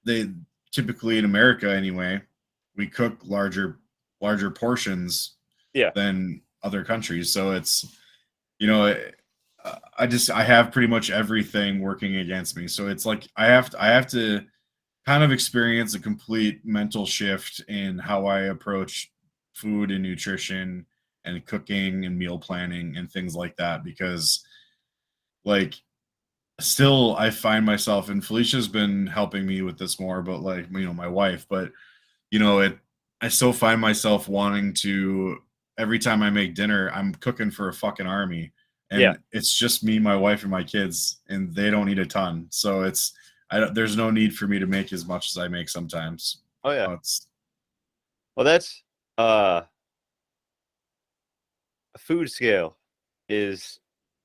they typically in America anyway, we cook larger portions Yeah. than other countries. So it's, you know, I have pretty much everything working against me. So it's like I have to kind of experience a complete mental shift in how I approach food and nutrition and cooking and meal planning and things like that, because like still I find myself, and Felicia's been helping me with this more, but like my wife, but it I still find myself wanting to, every time I make dinner I'm cooking for a fucking army, Yeah. and it's just me, my wife, and my kids, and they don't eat a ton, so there's no need for me to make as much as I make sometimes. Oh yeah. It's Well, that's uh a food scale is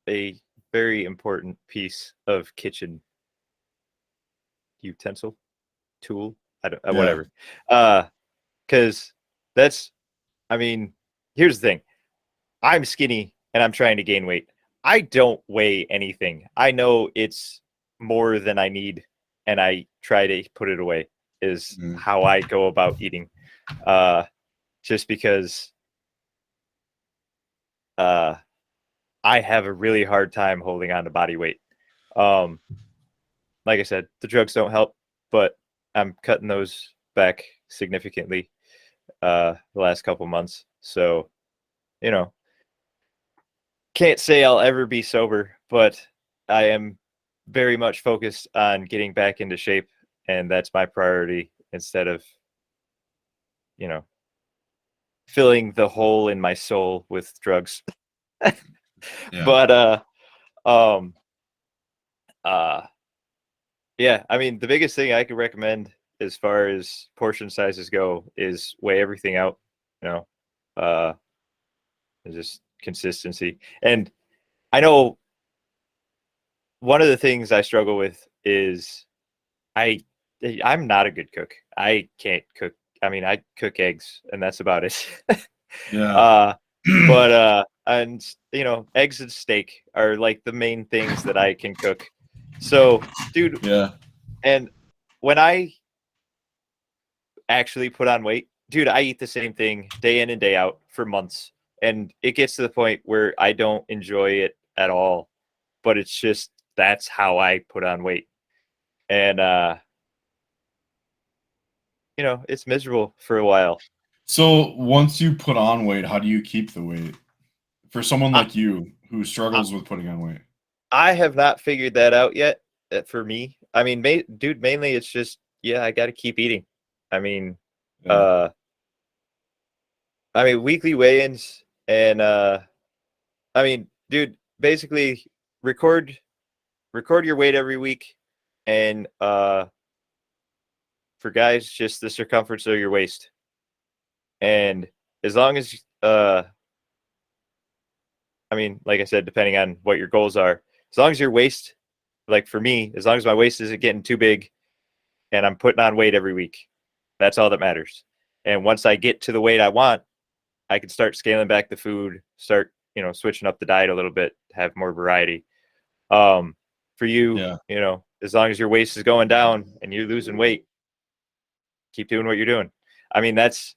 a very important piece of kitchen utensil tool. I don't, yeah, whatever. Because that's, I mean, here's the thing. I'm skinny and I'm trying to gain weight. I don't weigh anything. I know it's more than I need, and I try to put it away. Is mhm, how I go about eating. Uh, just because uh, I have a really hard time holding on to body weight. Um, like I said, the drugs don't help, but I'm cutting those back significantly the last couple months. So, you know, can't say I'll ever be sober, but I am very much focused on getting back into shape, and that's my priority instead of, you know, filling the hole in my soul with drugs. yeah, But um uh yeah, I mean the biggest thing I could recommend as far as portion sizes go is weigh everything out, you know. Uh just consistency. And I know one of the things I struggle with is I I'm not a good cook. I can't cook. I mean, I cook eggs and that's about it. yeah, uh but and eggs and steak are like the main things that I can cook. So, dude, yeah, and when I actually put on weight, dude, I eat the same thing day in and day out for months. And it gets to the point where I don't enjoy it at all. But it's just that's how I put on weight. And it's miserable for a while. So once you put on weight, how do you keep the weight? For someone I- like you who struggles with putting on weight. I have not figured that out yet. For me, I mean, dude, mainly it's just I got to keep eating. I mean, Yeah. weekly weigh-ins, and dude, basically record your weight every week, and for guys, just the circumference of your waist. And as long as like I said, depending on what your goals are, as long as your waist, like for me, as long as my waist isn't getting too big and I'm putting on weight every week, that's all that matters. And once I get to the weight I want, I can start scaling back the food, start, switching up the diet a little bit, have more variety. For you, Yeah. As long as your waist is going down and you're losing weight, keep doing what you're doing. I mean, that's,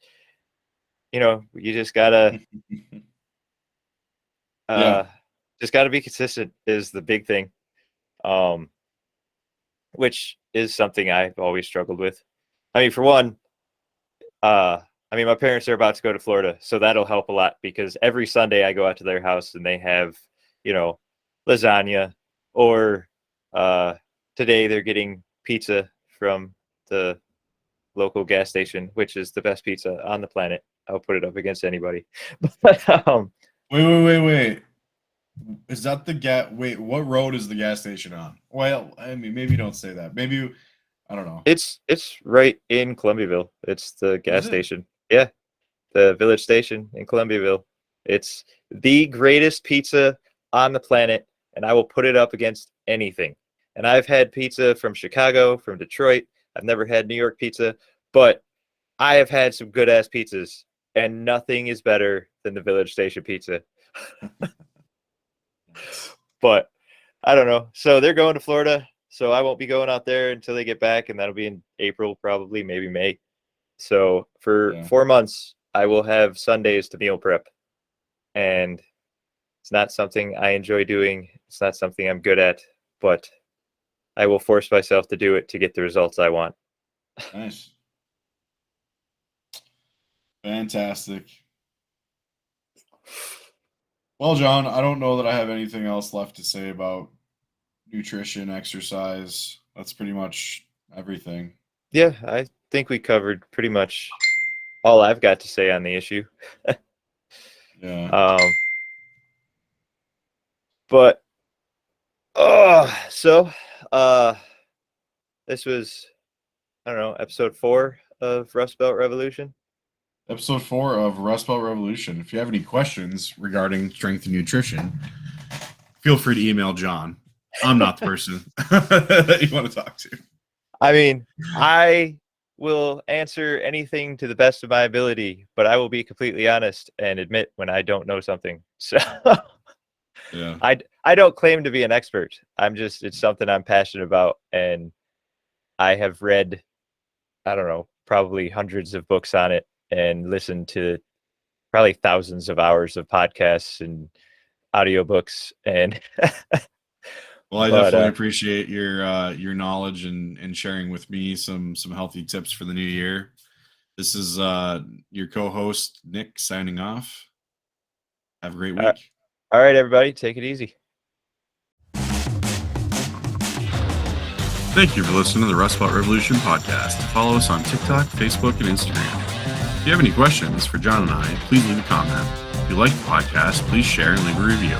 you just gotta, Yeah. just gotta be consistent is the big thing. Which is something I've always struggled with. I mean, for one, my parents are about to go to Florida, so that'll help a lot because every Sunday I go out to their house and they have, lasagna, or today they're getting pizza from the local gas station, which is the best pizza on the planet. I'll put it up against anybody. But, Wait. Is that the wait, what road is the gas station on? Well, I mean, maybe don't say that. Maybe I don't know. It's right in Columbiaville. It's the gas Is it? station. Yeah. The Village Station in Columbiaville. It's the greatest pizza on the planet, and I will put it up against anything. And I've had pizza from Chicago, from Detroit. I've never had New York pizza, but I have had some good ass pizzas, and nothing is better than the Village Station pizza. But I don't know. So they're going to Florida, so I won't be going out there until they get back, and that'll be in April, probably, maybe May. So for 4 months, I will have Sundays to meal prep. And it's not something I enjoy doing. It's not something I'm good at, but I will force myself to do it to get the results I want. Nice. Fantastic. Well, John, I don't know that I have anything else left to say about nutrition, exercise. That's pretty much everything. Yeah, I think we covered pretty much all I've got to say on the issue. Yeah. But this was, I don't know, episode 4 of Rust Belt Revolution. Episode 4 of Rust Belt Revolution. If you have any questions regarding strength and nutrition, feel free to email John. I'm not the person that you want to talk to. I mean, I will answer anything to the best of my ability, but I will be completely honest and admit when I don't know something. So yeah. I don't claim to be an expert. It's something I'm passionate about, and I have read, I don't know, probably hundreds of books on it and listened to probably thousands of hours of podcasts and audiobooks. And well, I definitely appreciate your knowledge and sharing with me some healthy tips for the new year. This is your co-host Nick signing off. Have a great week. All right, everybody, take it easy. Thank you for listening to the Rust Belt Revolution podcast. Follow us on TikTok, Facebook, and Instagram. If you have any questions for John and I, please leave a comment. If you like the podcast, please share and leave a review.